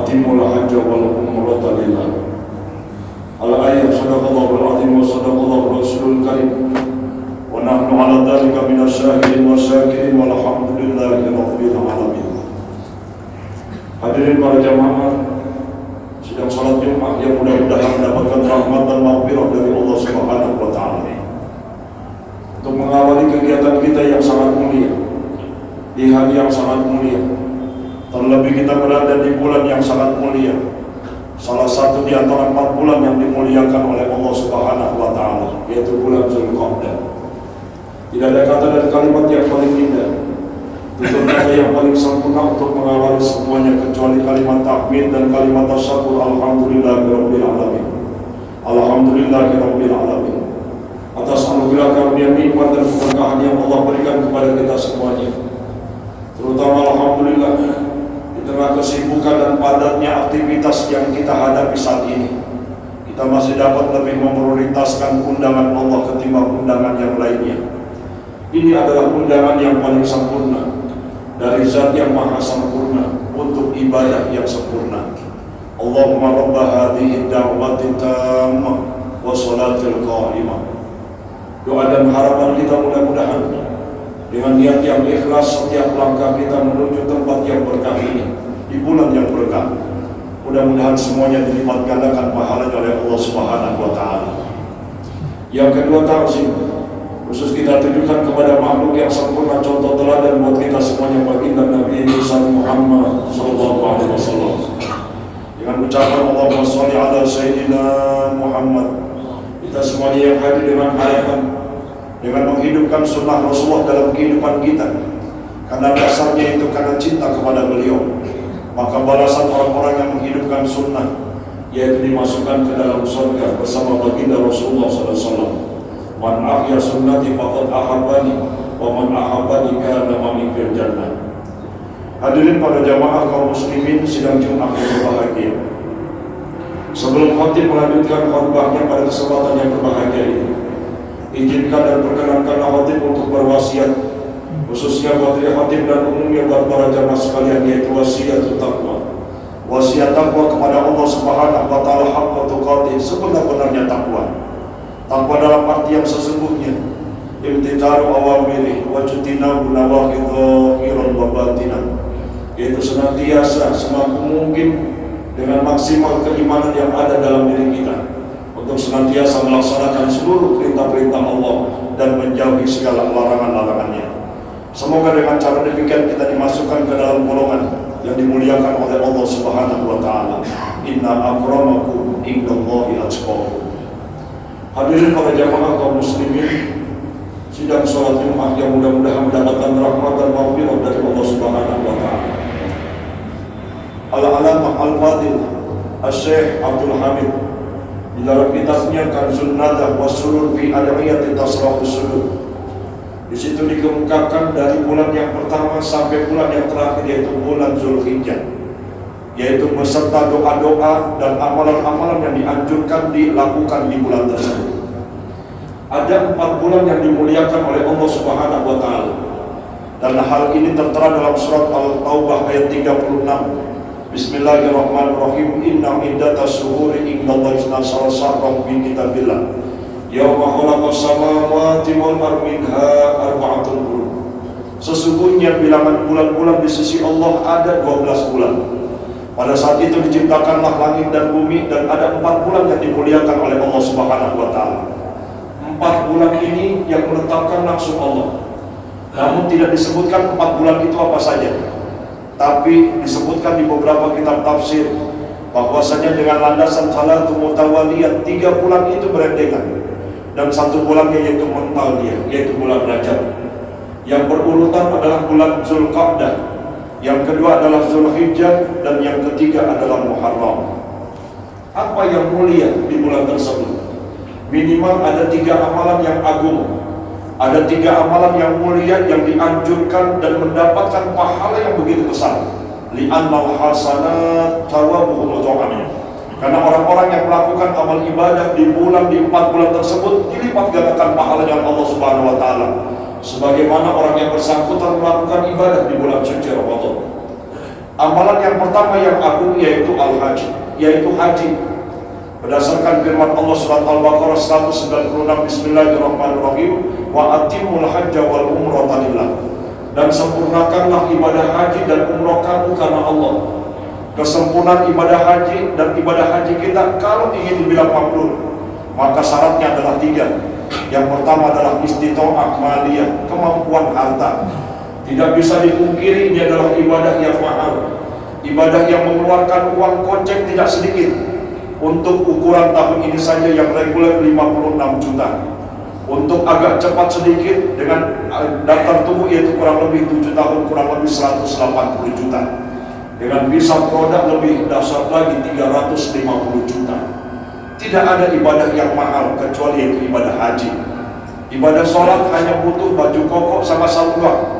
atimul hajja wal umrata lillah. Al-ayat sadaqallahul azim wa sadaqallahu rasulul karim. Wa nahnu ala dhalika minasyahidin wa syakirin walhamdulillahi rabbil alamin. Hadirin para jamaah sidang salat Jumat yang mudah-mudahan mendapatkan rahmat dan maghfirah dari Allah Subhanahu wa taala. Untuk mengawali kegiatan kita yang sangat mulia di hari yang sangat mulia, terlebih kita berada di bulan yang sangat mulia, salah satu di antara 4 bulan yang dimuliakan oleh Allah Subhanahu wa taala, yaitu bulan Zulqa'dah. Tidak ada kata dan kalimat yang paling indah, tutur kata yang paling sempurna untuk mengawali semuanya kecuali kalimat tahmid dan kalimat tasyakur. Alhamdulillahirabbil alamin. Alhamdulillahirabbil alamin. Atas anugerah karunia nikmat dan keberkahan yang Allah berikan kepada kita semuanya. Terutama alhamdulillah di tengah kesibukan dan padatnya aktivitas yang kita hadapi saat ini, kita masih dapat lebih memprioritaskan undangan Allah ketimbang undangan yang lainnya. Ini adalah undangan yang paling sempurna dari Zat yang maha sempurna untuk ibadah yang sempurna. Allahumma rabba hadhihi da'wati tammah wa salatil qa'imah. Doa dan harapan kita mudah-mudahan dengan niat yang ikhlas setiap langkah kita menuju tempat yang berkah ini di bulan yang berkah, mudah-mudahan semuanya dilipat gandakan pahalanya oleh Allah Subhanahu wa taala. Yang kedua, ta'zim khusus kita tujukan kepada makhluk yang sempurna, contoh teladan buat kita semuanya, baginda Nabi Muhammad sallallahu alaihi wasallam, dengan ucapan Allahumma sholli ala sayyidina Muhammad. Kita semuanya yang hadir dengan harapan, dengan menghidupkan sunnah Rasulullah dalam kehidupan kita, karena dasarnya itu karena cinta kepada beliau, maka balasan orang-orang yang menghidupkan sunnah yaitu dimasukkan ke dalam surga bersama baginda Rasulullah SAW. Man ahya sunnati faqad ahabbani wa man ahabbani kana ma'ani fil jannah. Hadirin para jamaah kaum muslimin sidang Jumat yang berbahagia, sebelum khatib melanjutkan khutbahnya pada kesempatan yang berbahagia ini, izinkan dan perkenankanlah khatib untuk berwasiat, khususnya buat khatib dan umumnya buat para jamaah sekalian, yaitu wasiat taqwa. Wasiat takwa kepada Allah Subhanahu wa taala haqqa tuqatih, sebenar-benarnya takwa. Takwa dalam arti yang sesungguhnya, imtithalu awamiri wa jtinabu nawahi dhahiran wa batinan, yaitu senantiasa semampu mungkin dengan maksimal keimanan yang ada dalam diri kita untuk senantiasa melaksanakan seluruh perintah-perintah Allah dan menjauhi segala larangan-larangannya. Semoga dengan cara demikian kita dimasukkan ke dalam golongan yang dimuliakan oleh Allah Subhanahu wa taala. Inna akramakum indallahi atqakum. Hadirin para jamaah kaum muslimin sidang salat Jumat yang mudah-mudahan mendapatkan rahmat dan maghfirah dari Allah Subhanahu wa taala. Al-Alamah Al-Fadil Asy-Syaikh Abdul Hamid di dalam kitabnya Kanzun Nadah wa Surur fi Ad'iyati Tasrahus Sudur, di situ dikemukakan dari bulan yang pertama sampai bulan yang terakhir, yaitu bulan Zulhijjah, yaitu beserta doa-doa dan amalan-amalan yang dianjurkan dilakukan di bulan tersebut. Ada 4 bulan yang dimuliakan oleh Allah Subhanahu wa taala, dan hal ini tertera dalam surat Al-Taubah ayat 36. Bismillahirrahmanirrahim. Inna iddatas syuhuri indallahi 12 syahran fi kitabillah yauma khalaqas samawati wal ardi minha arba'atun hurum. Sesungguhnya bilangan bulan-bulan di sisi Allah ada 12 bulan. Pada saat itu diciptakanlah langit dan bumi, dan ada 4 bulan yang dimuliakan oleh Allah Subhanahu wa taala. 4 bulan ini yang menetapkan langsung Allah. Namun tidak disebutkan 4 bulan itu apa saja, tapi disebutkan di beberapa kitab tafsir bahwasanya dengan landasan salatu mutawaliyat, 3 bulan itu berendengan, dan 1 bulannya yaitu muntaliyah, yaitu bulan Rajab. Yang berurutan adalah bulan Zulqa'dah, yang kedua adalah Zulhijjah, dan yang ketiga adalah Muharram. Apa yang mulia di bulan tersebut? Minimal ada 3 amalan yang agung, ada 3 amalan yang mulia yang dianjurkan dan mendapatkan pahala yang begitu besar. Li'annal hasanat thawabuhu mudha'af. Karena orang-orang yang melakukan amal ibadah di 4 bulan tersebut dilipat gandakan pahalanya Allah Subhanahu wa taala, sebagaimana orang yang bersangkutan melakukan ibadah di bulan suci Ramadan. Amalan yang pertama yang agung yaitu al-haji, yaitu haji. Berdasarkan firman Allah surat Al-Baqarah 196, Bismillahirrahmanirrahim, wa atimul hajja wal umrata lillah. Dan sempurnakanlah ibadah haji dan umrah kamu karena Allah. Kesempurnaan ibadah haji dan ibadah haji kita kalau ingin dibilang mabrur, maka syaratnya adalah 3. Yang pertama adalah istito'ah maliyah, kemampuan harta. Tidak bisa dipungkiri ini adalah ibadah yang mahal, ibadah yang mengeluarkan uang kocek tidak sedikit. Untuk ukuran tahun ini saja yang reguler 56 juta. Untuk agak cepat sedikit dengan daftar tunggu yaitu kurang lebih 7 tahun, kurang lebih 180 juta. Dengan visa produk lebih dasar lagi 350 juta. Tidak ada ibadah yang mahal kecuali itu ibadah haji. Ibadah sholat hanya butuh baju koko sama saluang.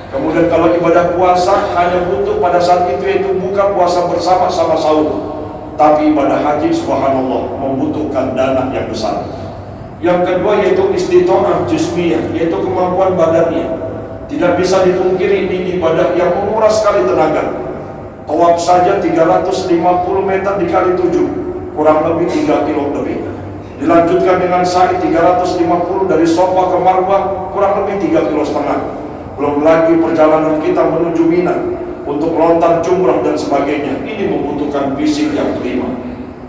Kemudian kalau ibadah puasa hanya butuh pada saat itu yaitu buka puasa bersama sama sahur. Tapi ibadah haji subhanallah membutuhkan dana yang besar. Yang kedua yaitu istito'ah jismiyah, yaitu kemampuan badannya. Tidak bisa dipungkiri ini ibadah yang menguras sekali tenaga. Tawaf saja 350 meter dikali 7, kurang lebih 3 kilo lebih. Dilanjutkan dengan sa'i 350 dari Sofa ke Marwah, kurang lebih 3,5 kilo. Belum lagi perjalanan kita menuju Mina untuk melontar jumrah dan sebagainya. Ini membutuhkan fisik yang prima.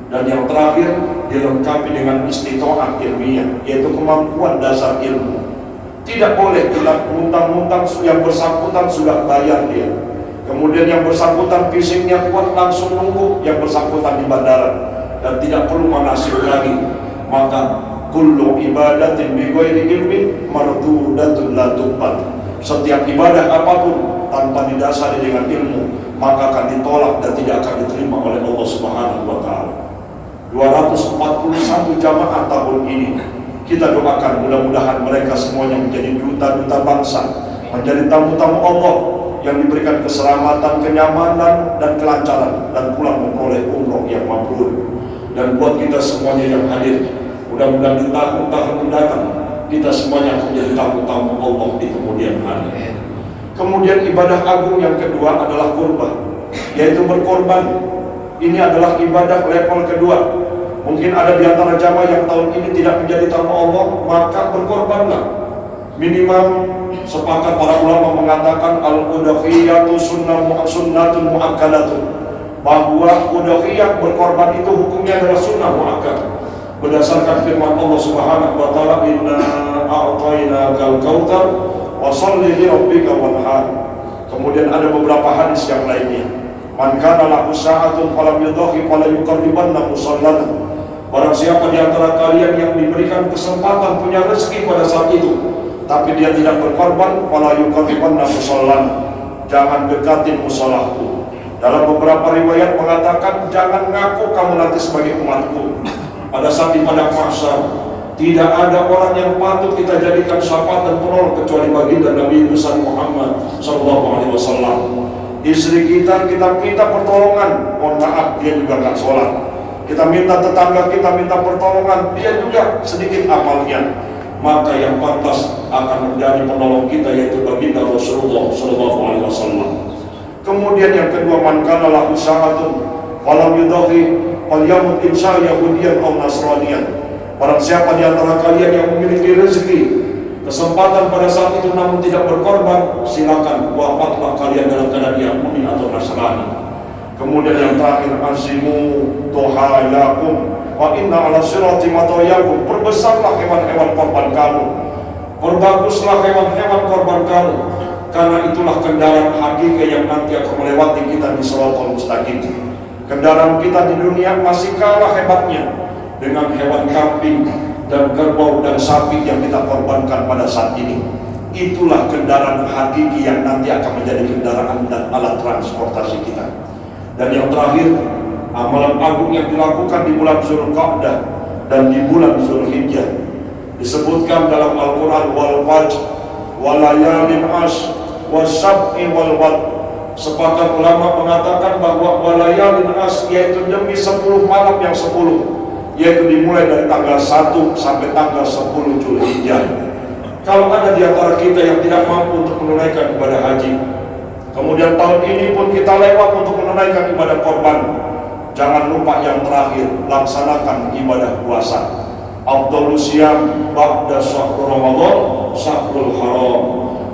Dan yang terakhir dilengkapi dengan istito'ah ilmiah, yaitu kemampuan dasar ilmu. Tidak boleh kita muntang-muntang yang bersangkutan sudah bayar dia, kemudian yang bersangkutan fisiknya kuat langsung nunggu yang bersangkutan di bandara dan tidak perlu manasik lagi. Maka kullu ibadatin bi ghairi ilmin mardudatun la tuqbal. Setiap ibadah apapun tanpa didasari dengan ilmu maka akan ditolak dan tidak akan diterima oleh Allah Subhanahu wa taala. 241 jamaah tahun ini kita doakan mudah-mudahan mereka semuanya menjadi duta-duta bangsa, menjadi tamu-tamu Allah yang diberikan keselamatan, kenyamanan dan kelancaran dan pulang memperoleh umroh yang mabrur. Dan buat kita semuanya yang hadir, mudah-mudahan di tahun-tahun mendatang kita semuanya akan menjadi tamu-tamu Allah di kemudian hari. Kemudian ibadah agung yang kedua adalah kurban, yaitu berkorban. Ini adalah ibadah level kedua. Mungkin ada di antara jamaah yang tahun ini tidak menjadi tamu Allah, maka berkorbanlah. Minimal sepakat para ulama mengatakan al-udhiyatu sunnatun mu'akkadatun, bahwa udhiyah berkorban itu hukumnya adalah sunnah mu'akkad. Berdasarkan firman Allah Subhanahu wa taala, inna a'tainakal kautsar wa shalli li rabbika wanhar. Kemudian ada beberapa hadis yang lainnya. Man kana lahu sa'atun falam yudhi fala yuqarribanna musallana. Barang siapa di antara kalian yang diberikan kesempatan punya rezeki pada saat itu, tapi dia tidak berkorban, fala yuqarribanna musallana. Jangan dekatin musolahku. Dalam beberapa riwayat mengatakan jangan ngaku kamu nanti sebagai umatku. Pada saat di padang mahsyar tidak ada orang yang patut kita jadikan syafaat dan penolong kecuali baginda Nabi besar Muhammad SAW. Istri kita minta pertolongan, mohon maaf dia juga nggak sholat. Kita minta tetangga kita minta pertolongan, dia juga sedikit amalnya. Maka yang pantas akan menjadi penolong kita yaitu baginda Rasulullah SAW. Kemudian yang kedua, man kana lahu sa'atun walam yudhi falyamut insya Yahudiyan atau Nasraniyan. Barang siapa di antara kalian yang memiliki rezeki, kesempatan pada saat itu namun tidak berkorban, silakan wafatlah kalian dalam keadaan Yahudi atau Nasrani. Kemudian yang terakhir, azimu tohayakum wa inna ala sirati matoyakum. Perbesarlah hewan-hewan korban kamu, perbaguslah hewan-hewan korban kamu, karena itulah kendaraan hakiki yang nanti akan melewati kita di Shiratal Mustaqim. Kendaraan kita di dunia masih kalah hebatnya dengan hewan kambing dan kerbau dan sapi yang kita korbankan pada saat ini. Itulah kendaraan hakiki yang nanti akan menjadi kendaraan dan alat transportasi kita. Dan yang terakhir, amalan agung yang dilakukan di bulan Zulqa'dah dan di bulan Zulhijjah. Disebutkan dalam Al-Quran, wal fajr wal layalin ash wasab'i wal wad. Sepakat ulama mengatakan bahwa walayalin as yaitu demi 10 malam yang 10, yaitu dimulai dari tanggal 1 sampai tanggal 10 Zulhijjah. Kalau ada di antara kita yang tidak mampu untuk menunaikan ibadah haji, Kemudian tahun ini pun kita lewat untuk menunaikan ibadah korban. Jangan lupa yang terakhir, laksanakan ibadah puasa. Afdhalus siyam ba'da syahrul Ramadan syahrul haram.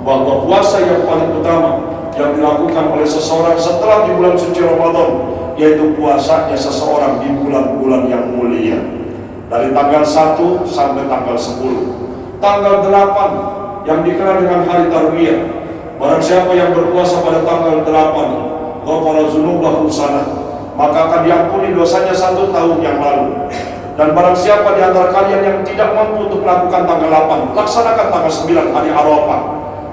Bahwa puasa yang paling utama yang dilakukan oleh seseorang setelah di bulan suci Ramadan, yaitu puasanya seseorang di bulan-bulan yang mulia. Dari tanggal 1 sampai tanggal 10. Tanggal 8 yang dikenal dengan hari Tarwiyah. Barang siapa yang berpuasa pada tanggal 8, ghafara dzunubahu sanah, maka akan diampuni dosanya 1 tahun yang lalu. Dan barang siapa di antara kalian yang tidak mampu untuk melakukan tanggal 8, laksanakan tanggal 9 hari Arafah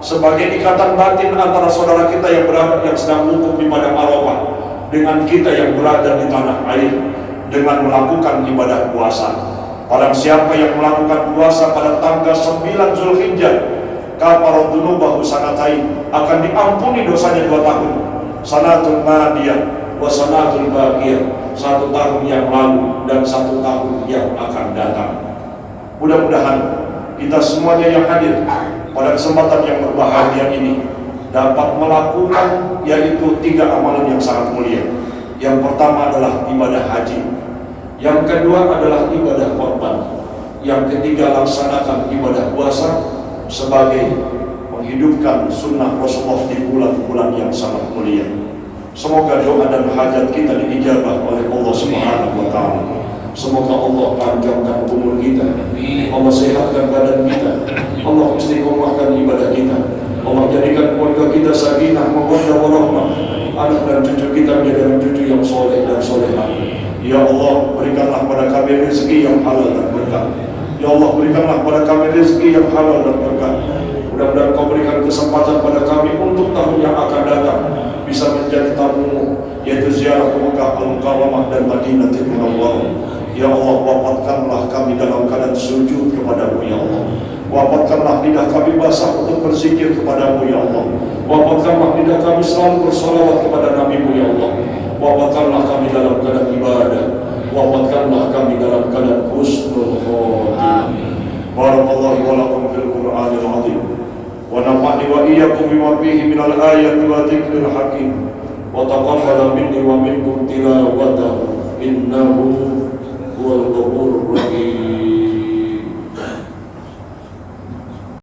sebagai ikatan batin antara saudara kita yang sedang wukuf di padang Arafah dengan kita yang berada di tanah air dengan melakukan ibadah puasa. Barang siapa yang melakukan puasa pada tanggal 9 Zulhijjah, kafara dzunubahu sanatain, akan diampuni dosanya 2 tahun. Sanatul madiyah wa sanatul baqiyah, 1 tahun yang lalu dan 1 tahun yang akan datang. Mudah-mudahan kita semuanya yang hadir pada kesempatan yang berbahagia ini dapat melakukan yaitu 3 amalan yang sangat mulia. Yang pertama adalah ibadah haji, yang kedua adalah ibadah korban, yang ketiga laksanakan ibadah puasa sebagai menghidupkan sunnah Rasulullah di bulan-bulan yang sangat mulia. Semoga doa dan hajat kita diijabah oleh Allah Subhanahu wa Ta'ala. Semoga Allah panjangkan umur kita, Allah sehatkan badan kita, Allah istiqomahkan ibadah kita, Allah jadikan keluarga kita sakinah, mawaddah warahmah, anak dan cucu kita menjadi cucu yang soleh dan solehah. Ya Allah, berikanlah pada kami rezeki yang halal dan berkah. Ya Allah, berikanlah pada kami rezeki yang halal dan berkah. Mudah-mudahan Kau berikan kesempatan pada kami untuk tahun yang akan datang bisa menjadi tamu, yaitu ziarah ke Mekah, Al-Mukarramah dan Madinatul Munawwarah. Ya Allah, wafatkanlah kami dalam keadaan sujud kepadamu ya Allah. Wafatkanlah lidah kami basah untuk berzikir kepadamu ya Allah. Wafatkanlah lidah kami selalu bersolawat kepada Nabi-Mu ya Allah. Wafatkanlah kami dalam keadaan ibadah. Wafatkanlah kami dalam keadaan husnul khotimah. Barakallahu wa lakum fil Qur'anil azim. Wa nafa'ni wa iyyakum bima fihi minal ayati wa dzikril hakim. Wa taqabbal minni wa minkum tilawatahu innahu huwal ghafurur rahim.